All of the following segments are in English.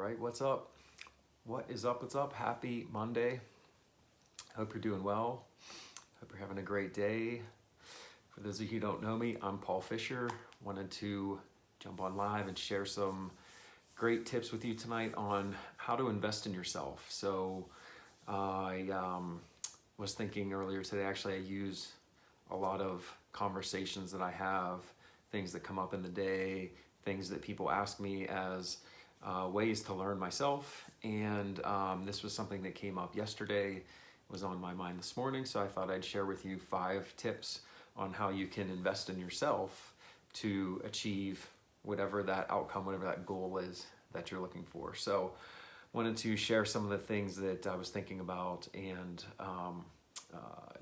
right, what's up? What is up? What's up? Happy Monday. Hope you're doing well. Hope you're having a great day. For those of you who don't know me, I'm Paul Fisher. Wanted to jump on live and share some great tips with you tonight on how to invest in yourself. So I was thinking earlier today, actually I use a lot of conversations that I have, things that come up in the day, things that people ask me as ways to learn myself. And this was something that came up yesterday, was on my mind this morning. So I thought I'd share with you 5 tips on how you can invest in yourself to achieve whatever that outcome, whatever that goal is that you're looking for. So wanted to share some of the things that I was thinking about and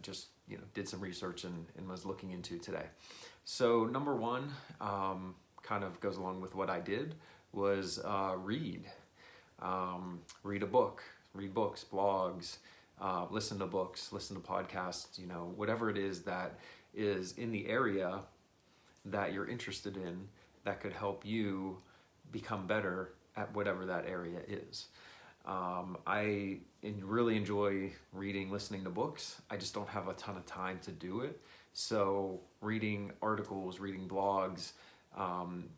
just did some research and was looking into today. So number one, kind of goes along with what I did, was read a book, read books, blogs, listen to books, listen to podcasts, whatever it is that is in the area that you're interested in that could help you become better at whatever that area is. I really enjoy reading, listening to books. I just don't have a ton of time to do it. So reading articles, reading blogs,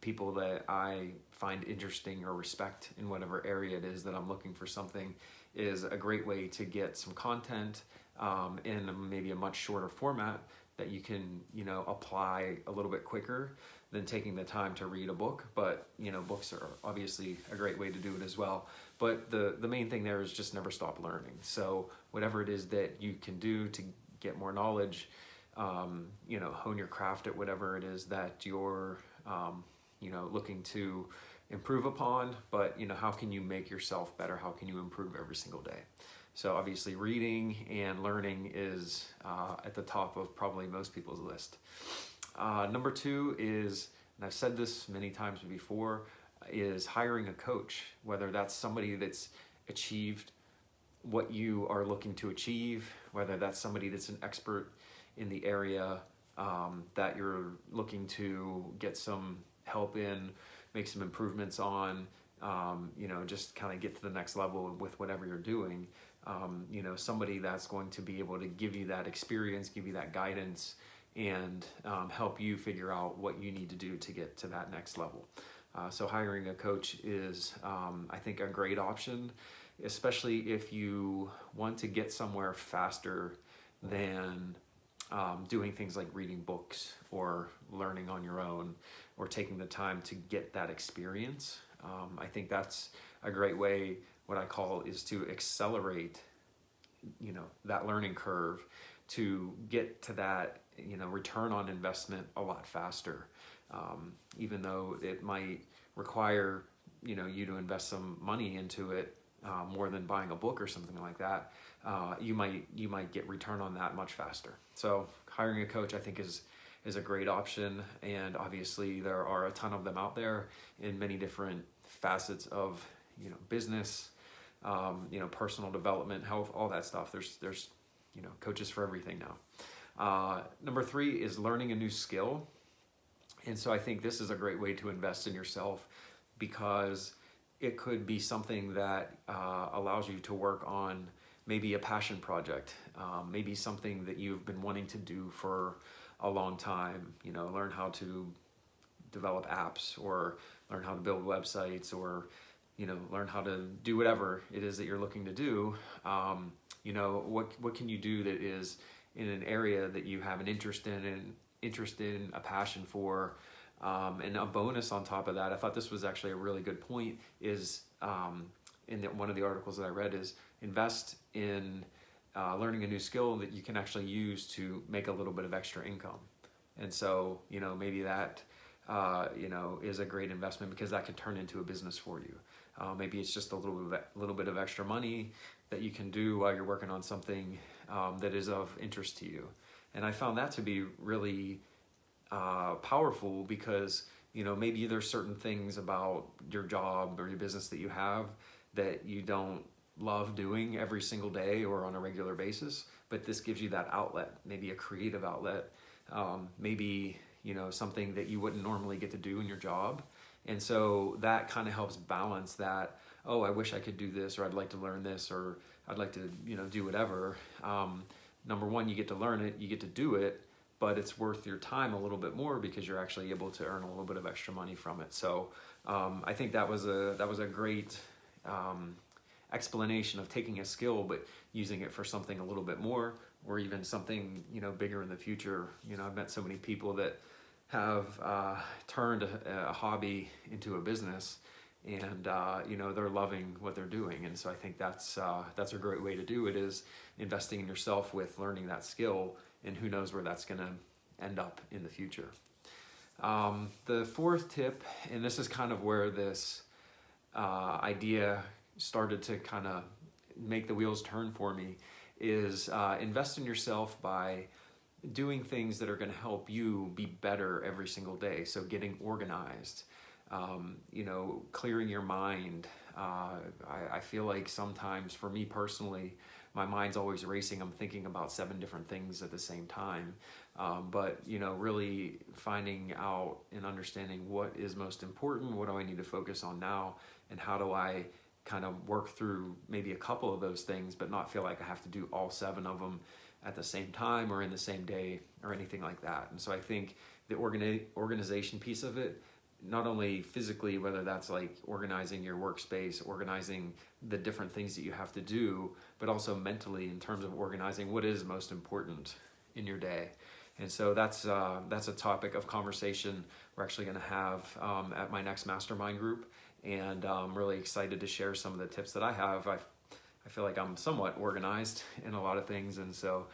people that I find interesting or respect in whatever area it is that I'm looking for something is a great way to get some content in maybe a much shorter format that you can apply a little bit quicker than taking the time to read a book. But books are obviously a great way to do it as well. But the main thing there is just never stop learning. So whatever it is that you can do to get more knowledge, hone your craft at whatever it is that you're looking to improve upon, but how can you make yourself better? How can you improve every single day? So obviously reading and learning is at the top of probably most people's list. Number 2 is, and I've said this many times before, is hiring a coach, whether that's somebody that's achieved what you are looking to achieve, whether that's somebody that's an expert in the area that you're looking to get some help in, make some improvements on, just kind of get to the next level with whatever you're doing. Somebody that's going to be able to give you that experience, give you that guidance, and help you figure out what you need to do to get to that next level. So hiring a coach is, I think, a great option, especially if you want to get somewhere faster than doing things like reading books or learning on your own or taking the time to get that experience. I think that's a great way. What I call is to accelerate, that learning curve to get to that, return on investment a lot faster. Even though it might require, you to invest some money into it, more than buying a book or something like that, you might get return on that much faster. So hiring a coach, I think, is a great option, and obviously there are a ton of them out there in many different facets of business, personal development, health, all that stuff. There's coaches for everything now. Number 3 is learning a new skill. And so I think this is a great way to invest in yourself, because it could be something that allows you to work on maybe a passion project, maybe something that you've been wanting to do for a long time, learn how to develop apps, or learn how to build websites, or learn how to do whatever it is that you're looking to do. What can you do that is in an area that you have an interest in, a passion for, and a bonus on top of that. I thought this was actually a really good point, is in one of the articles that I read, is invest in learning a new skill that you can actually use to make a little bit of extra income. And so maybe that is a great investment, because that can turn into a business for you. Maybe it's just a little bit of extra money that you can do while you're working on something that is of interest to you. And I found that to be really powerful, because maybe there's certain things about your job or your business that you have that you don't love doing every single day or on a regular basis, but this gives you that outlet, maybe a creative outlet, maybe something that you wouldn't normally get to do in your job, And so that kind of helps balance that, oh, I wish I could do this, or I'd like to learn this, or I'd like to, do whatever. Number one, you get to learn it, you get to do it, but it's worth your time a little bit more because you're actually able to earn a little bit of extra money from it. So I think that was a great explanation of taking a skill but using it for something a little bit more, or even something bigger in the future. I've met so many people that have turned a hobby into a business, and they're loving what they're doing. And so I think that's a great way to do it, is investing in yourself with learning that skill, and who knows where that's going to end up in the future. The fourth tip, and this is kind of where this idea started to kind of make the wheels turn for me, is invest in yourself by doing things that are going to help you be better every single day. So getting organized, clearing your mind. I feel like sometimes, for me personally, my mind's always racing. I'm thinking about 7 different things at the same time. But really finding out and understanding what is most important, what do I need to focus on now, and how do I kind of work through maybe a couple of those things, but not feel like I have to do all 7 of them at the same time or in the same day or anything like that. And so I think the organization piece of it, not only physically, whether that's like organizing your workspace, organizing the different things that you have to do, but also mentally in terms of organizing what is most important in your day. And so that's a topic of conversation we're actually going to have at my next mastermind group. And I'm really excited to share some of the tips that I have. I feel like I'm somewhat organized in a lot of things. And so,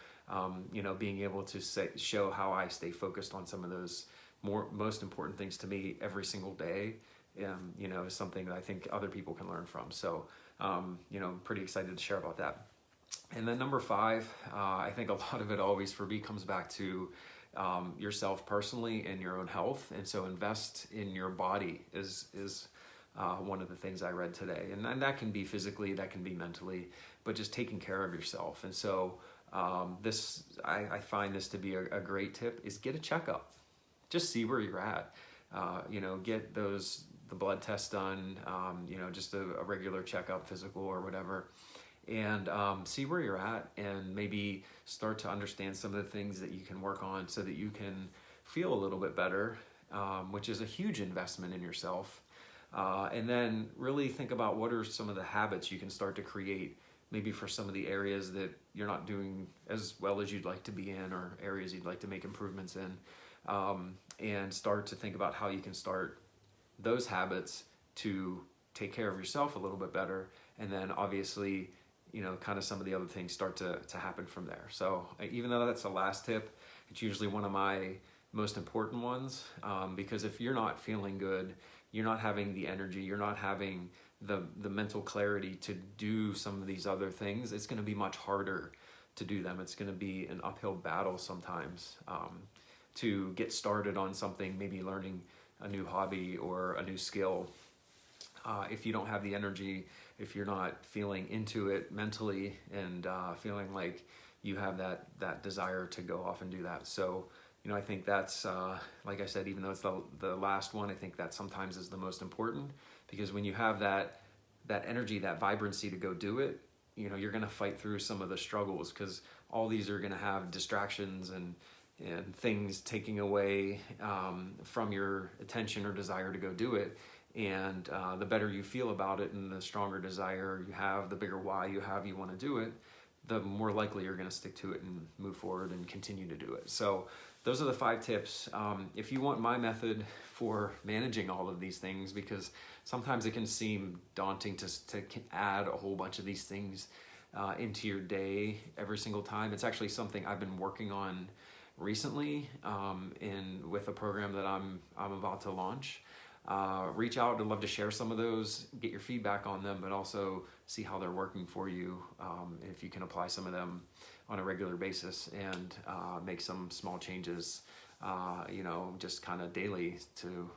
being able to show how I stay focused on some of those most important things to me every single day, is something that I think other people can learn from. So, I'm pretty excited to share about that. And then number 5, I think a lot of it always for me comes back to yourself personally and your own health. And so invest in your body is one of the things I read today. And that can be physically, that can be mentally, but just taking care of yourself. And so I find this to be a great tip, is get a checkup. Just see where you're at. Get the blood tests done, just a regular checkup, physical or whatever, and see where you're at, and maybe start to understand some of the things that you can work on so that you can feel a little bit better, which is a huge investment in yourself. And then really think about what are some of the habits you can start to create, maybe for some of the areas that you're not doing as well as you'd like to be in, or areas you'd like to make improvements in, and start to think about how you can start those habits to take care of yourself a little bit better. And then obviously, kind of some of the other things start to happen from there. So even though that's the last tip, it's usually one of my most important ones, because if you're not feeling good, you're not having the energy, you're not having the mental clarity to do some of these other things, it's going to be much harder to do them. It's going to be an uphill battle sometimes to get started on something, maybe learning a new hobby or a new skill. If you don't have the energy, if you're not feeling into it mentally and feeling like you have that desire to go off and do that. So, I think that's, like I said, even though it's the last one, I think that sometimes is the most important, because when you have that energy, that vibrancy to go do it, you're going to fight through some of the struggles, because all these are going to have distractions and things taking away from your attention or desire to go do it. And the better you feel about it, and the stronger desire you have, the bigger why you have, you want to do it, the more likely you're going to stick to it and move forward and continue to do it. So those are the 5 tips. If you want my method for managing all of these things, because sometimes it can seem daunting to add a whole bunch of these things into your day every single time. It's actually something I've been working on recently with a program that I'm about to launch. Reach out. I'd love to share some of those, get your feedback on them, but also see how they're working for you, if you can apply some of them on a regular basis and make some small changes, just kind of daily to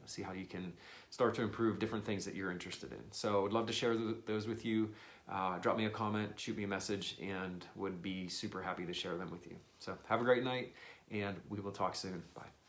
see how you can start to improve different things that you're interested in. So I'd love to share those with you. Drop me a comment, shoot me a message, and would be super happy to share them with you. So have a great night, and we will talk soon. Bye.